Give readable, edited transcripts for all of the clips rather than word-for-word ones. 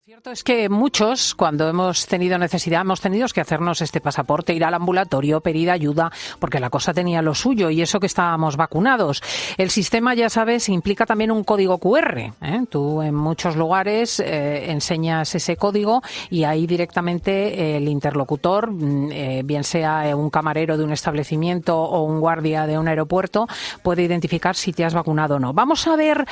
Cierto es que muchos, cuando hemos tenido necesidad, hemos tenido que hacernos este pasaporte, ir al ambulatorio, pedir ayuda, porque la cosa tenía lo suyo, y eso que estábamos vacunados. El sistema, ya sabes, implica también un código QR, ¿eh? Tú en muchos lugares enseñas ese código y ahí directamente el interlocutor, bien sea un camarero de un establecimiento o un guardia de un aeropuerto, puede identificar si te has vacunado o no. Vamos a ver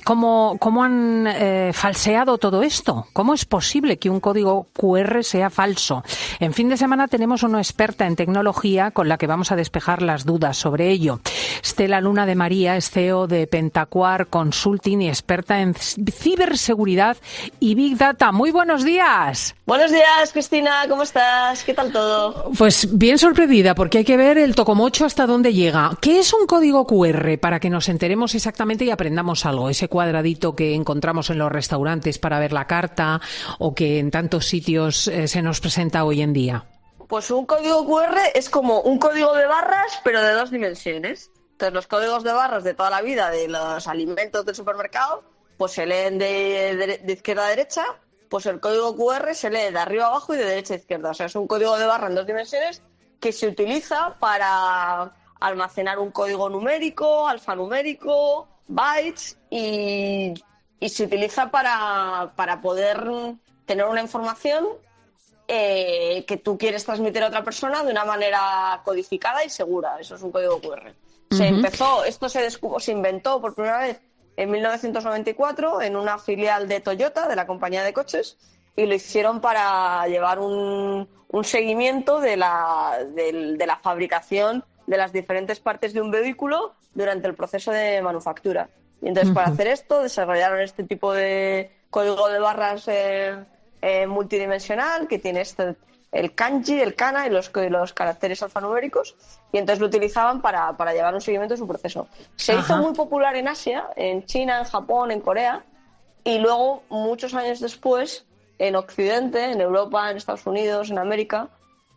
cómo han falseado todo esto. ¿Cómo es posible que un código QR sea falso? En fin de semana tenemos una experta en tecnología con la que vamos a despejar las dudas sobre ello. Stella Luna de María es CEO de Pentacuar Consulting y experta en ciberseguridad y Big Data. Muy buenos días. Buenos días, Cristina. ¿Cómo estás? ¿Qué tal todo? Pues bien sorprendida, porque hay que ver el tocomocho hasta dónde llega. ¿Qué es un código QR? Para que nos enteremos exactamente y aprendamos algo. Ese cuadradito que encontramos en los restaurantes para ver la carta o que en tantos sitios se nos presenta hoy en día. Pues un código QR es como un código de barras, pero de 2 dimensiones. Entonces, los códigos de barras de toda la vida de los alimentos del supermercado, pues se leen de izquierda a derecha, pues el código QR se lee de arriba a abajo y de derecha a izquierda. O sea, es un código de barra en 2 dimensiones que se utiliza para almacenar un código numérico, alfanumérico, bytes y se utiliza para poder tener una información que tú quieres transmitir a otra persona de una manera codificada y segura. Eso es un código QR. Esto se inventó por primera vez en 1994 en una filial de Toyota, de la compañía de coches, y lo hicieron para llevar un seguimiento de la fabricación de las diferentes partes de un vehículo durante el proceso de manufactura. Y entonces, para hacer esto, desarrollaron este tipo de código de barras multidimensional que tiene el kanji, el kana y los caracteres alfanuméricos, y entonces lo utilizaban para llevar un seguimiento de su proceso. Se hizo muy popular en Asia, en China, en Japón, en Corea, y luego, muchos años después, en Occidente, en Europa, en Estados Unidos, en América,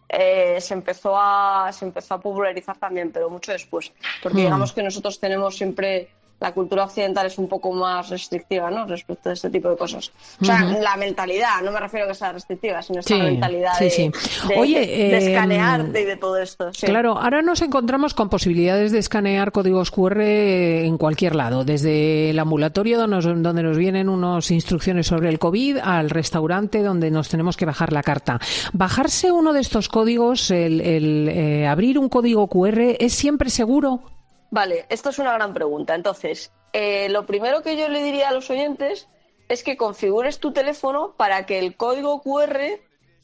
se empezó a popularizar también, pero mucho después, porque digamos que nosotros tenemos siempre... La cultura occidental es un poco más restrictiva, ¿no?, respecto a este tipo de cosas. O sea, la mentalidad, no me refiero a que sea restrictiva, sino esta mentalidad de escanearte y de todo esto. Sí. Claro, ahora nos encontramos con posibilidades de escanear códigos QR en cualquier lado, desde el ambulatorio donde nos vienen unas instrucciones sobre el COVID al restaurante donde nos tenemos que bajar la carta. Bajarse uno de estos códigos, abrir un código QR, ¿es siempre seguro? Vale, esto es una gran pregunta. Entonces, lo primero que yo le diría a los oyentes es que configures tu teléfono para que el código QR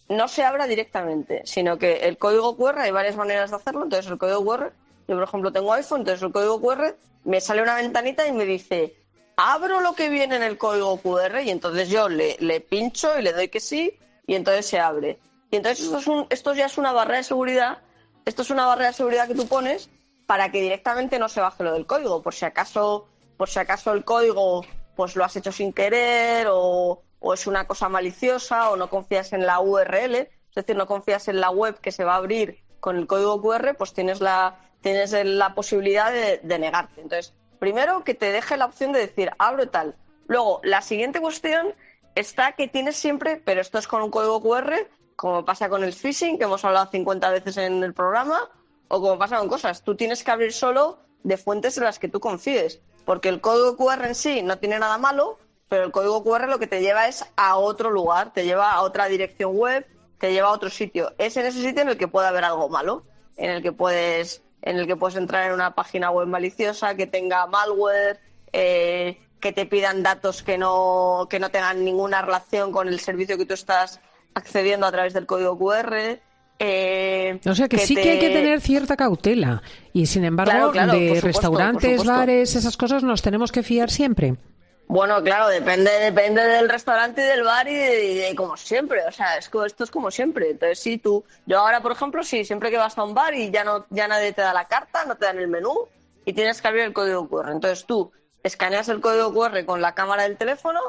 no se abra directamente, sino que el código QR, hay varias maneras de hacerlo. Entonces, el código QR, yo por ejemplo tengo iPhone, entonces el código QR me sale una ventanita y me dice, abro lo que viene en el código QR, y entonces yo le pincho y le doy que sí, y entonces se abre. Y entonces esto ya es una barrera de seguridad. Esto es una barrera de seguridad que tú pones para que directamente no se baje lo del código, por si acaso el código pues lo has hecho sin querer o es una cosa maliciosa o no confías en la URL, es decir, no confías en la web que se va a abrir con el código QR, pues tienes la posibilidad de negarte. Entonces, primero que te deje la opción de decir abro tal. Luego, la siguiente cuestión está que tienes siempre, pero esto es con un código QR, como pasa con el phishing, que hemos hablado 50 veces en el programa, o como pasa con cosas, tú tienes que abrir solo de fuentes en las que tú confíes, porque el código QR en sí no tiene nada malo, pero el código QR lo que te lleva es a otro lugar, te lleva a otra dirección web, te lleva a otro sitio. Es en ese sitio en el que puede haber algo malo, en el que puedes entrar en una página web maliciosa, que tenga malware, que te pidan datos que no tengan ninguna relación con el servicio que tú estás accediendo a través del código QR. O sea que sí que hay que tener cierta cautela y sin embargo claro, de por supuesto, restaurantes, bares, esas cosas nos tenemos que fiar siempre. Bueno, claro, depende del restaurante y del bar y de como siempre, o sea, esto es como siempre. Entonces sí, yo ahora por ejemplo, sí, siempre que vas a un bar y ya nadie te da la carta, no te dan el menú y tienes que abrir el código QR. Entonces tú escaneas el código QR con la cámara del teléfono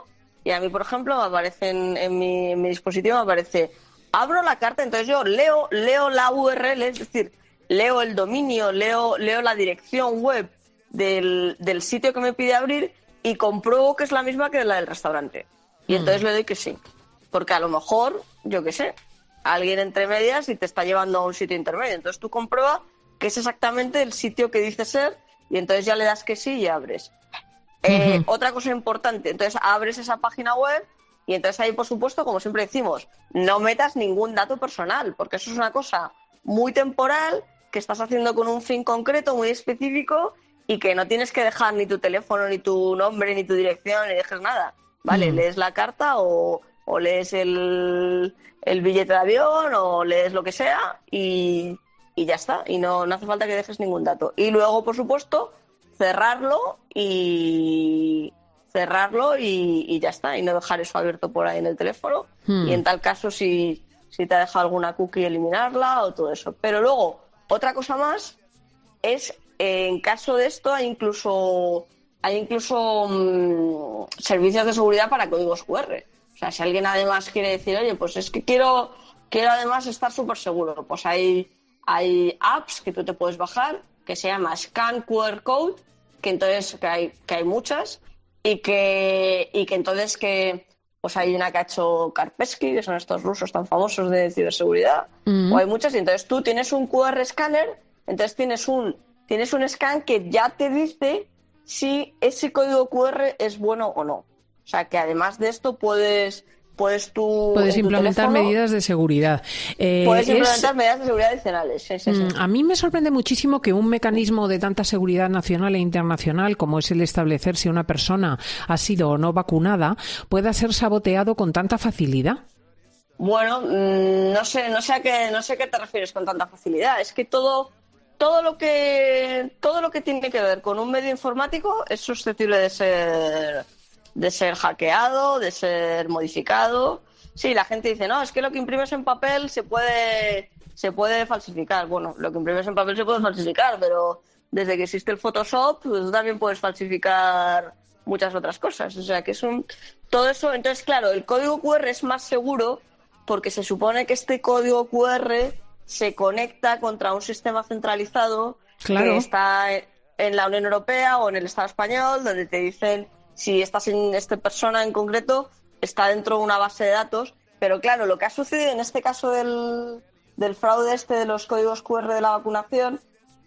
y a mí, por ejemplo, me aparece en mi dispositivo, me aparece, abro la carta, entonces yo leo la URL, es decir, leo el dominio, leo la dirección web del sitio que me pide abrir y compruebo que es la misma que la del restaurante. Y entonces le doy que sí. Porque a lo mejor, yo qué sé, alguien entre medias y te está llevando a un sitio intermedio. Entonces tú compruebas que es exactamente el sitio que dice ser y entonces ya le das que sí y abres. Otra cosa importante, entonces abres esa página web y entonces ahí, por supuesto, como siempre decimos, no metas ningún dato personal, porque eso es una cosa muy temporal que estás haciendo con un fin concreto, muy específico y que no tienes que dejar ni tu teléfono, ni tu nombre, ni tu dirección, ni dejes nada. Vale, lees la carta o lees el billete de avión o lees lo que sea y ya está. Y no hace falta que dejes ningún dato. Y luego, por supuesto, cerrarlo y ya está. Y no dejar eso abierto por ahí en el teléfono. Y en tal caso, si te ha dejado alguna cookie, eliminarla o todo eso. Pero luego, otra cosa más es, en caso de esto, hay incluso servicios de seguridad para códigos QR. O sea, si alguien además quiere decir, oye, pues es que quiero además estar súper seguro, pues hay apps que tú te puedes bajar que se llama Scan QR Code, que entonces que hay muchas y que entonces que pues hay una que ha hecho Kaspersky, que son estos rusos tan famosos de ciberseguridad, o hay muchas y entonces tú tienes un QR scanner, entonces tienes un scan que ya te dice si ese código QR es bueno o no. O sea, que además de esto puedes implementar medidas de seguridad. Puedes implementar medidas de seguridad adicionales. Sí. A mí me sorprende muchísimo que un mecanismo de tanta seguridad nacional e internacional como es el establecer si una persona ha sido o no vacunada pueda ser saboteado con tanta facilidad. Bueno, no sé a qué te refieres con tanta facilidad. Es que todo lo que tiene que ver con un medio informático es susceptible de ser hackeado, de ser modificado. Sí, la gente dice, no, es que lo que imprimes en papel se puede falsificar. Bueno, lo que imprimes en papel se puede falsificar, pero desde que existe el Photoshop, pues tú también puedes falsificar muchas otras cosas. O sea, que es todo eso. Entonces, claro, el código QR es más seguro porque se supone que este código QR se conecta contra un sistema centralizado que está en la Unión Europea o en el Estado español, donde te dicen si esta persona en concreto está dentro de una base de datos. Pero claro, lo que ha sucedido en este caso del fraude de los códigos QR de la vacunación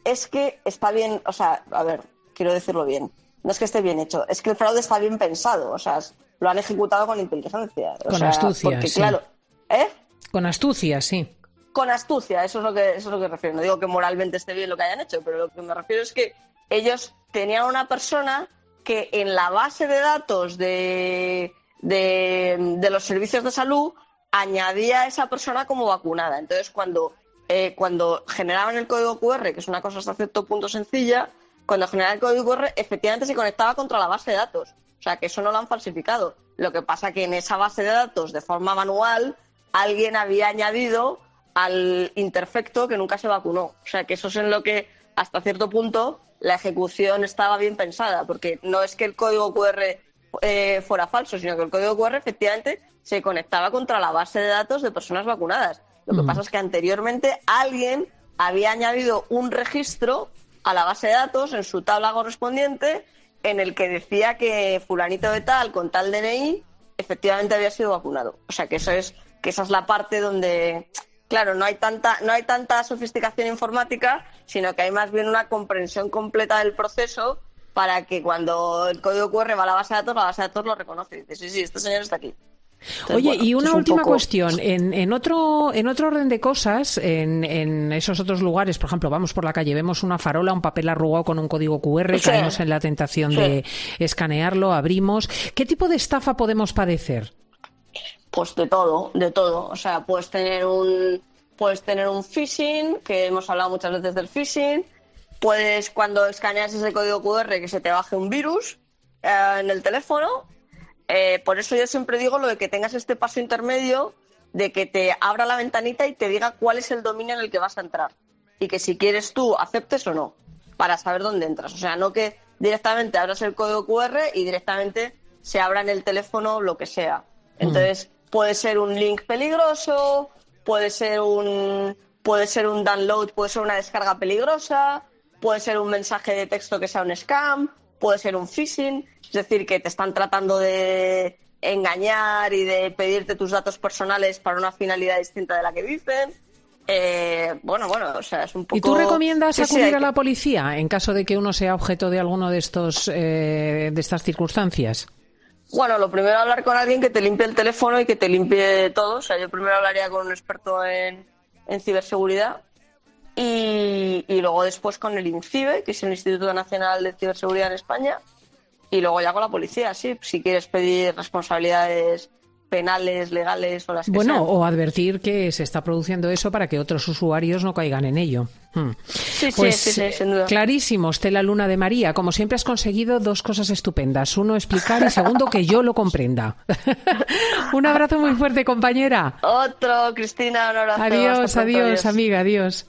es que está bien, o sea, a ver, quiero decirlo bien, no es que esté bien hecho, es que el fraude está bien pensado, o sea, lo han ejecutado con inteligencia. Con astucia, porque, sí. Claro, Con astucia, sí. Con astucia, eso es lo que refiero. No digo que moralmente esté bien lo que hayan hecho, pero lo que me refiero es que ellos tenían una persona que en la base de datos de los servicios de salud añadía a esa persona como vacunada. Entonces, cuando generaban el código QR, que es una cosa hasta cierto punto sencilla, cuando generaban el código QR, efectivamente se conectaba contra la base de datos. O sea, que eso no lo han falsificado. Lo que pasa que en esa base de datos, de forma manual, alguien había añadido al imperfecto que nunca se vacunó. O sea, que eso es en lo que, hasta cierto punto, la ejecución estaba bien pensada, porque no es que el código QR fuera falso, sino que el código QR efectivamente se conectaba contra la base de datos de personas vacunadas. Lo que pasa es que anteriormente alguien había añadido un registro a la base de datos en su tabla correspondiente en el que decía que fulanito de tal con tal DNI efectivamente había sido vacunado. O sea, que esa es la parte donde, claro, no hay tanta sofisticación informática, sino que hay más bien una comprensión completa del proceso para que cuando el código QR va a la base de datos lo reconoce y dice, sí, este señor está aquí. Entonces, oye, bueno, y una última cuestión. Sí. En otro orden de cosas, en esos otros lugares, por ejemplo, vamos por la calle, vemos una farola, un papel arrugado con un código QR, Sí. caemos en la tentación de escanearlo, abrimos. ¿Qué tipo de estafa podemos padecer? Pues de todo. O sea, puedes tener un phishing, que hemos hablado muchas veces del phishing. Puedes, cuando escaneas ese código QR, que se te baje un virus en el teléfono. Por eso yo siempre digo lo de que tengas este paso intermedio de que te abra la ventanita y te diga cuál es el dominio en el que vas a entrar. Y que si quieres tú aceptes o no, para saber dónde entras. O sea, no que directamente abras el código QR y directamente se abra en el teléfono lo que sea. Entonces, puede ser un link peligroso, puede ser un download, puede ser una descarga peligrosa, puede ser un mensaje de texto que sea un scam, puede ser un phishing, es decir, que te están tratando de engañar y de pedirte tus datos personales para una finalidad distinta de la que dicen. Bueno, o sea, es un poco... ¿Y tú recomiendas sí, acudir sí, a la policía en caso de que uno sea objeto de alguno de estas circunstancias? Bueno, lo primero hablar con alguien que te limpie el teléfono y que te limpie todo. O sea, yo primero hablaría con un experto en ciberseguridad y luego después con el INCIBE, que es el Instituto Nacional de Ciberseguridad en España, y luego ya con la policía, sí, si quieres pedir responsabilidades penales, legales o las que sean. Bueno, o advertir que se está produciendo eso para que otros usuarios no caigan en ello. Sí, Pues, sí, sin duda. Clarísimo, Stella Luna de María. Como siempre has conseguido dos cosas estupendas. Uno, explicar, y segundo, que yo lo comprenda. Un abrazo muy fuerte, compañera. Otro, Cristina, un abrazo. Adiós, Hasta pronto, adiós, amiga, adiós.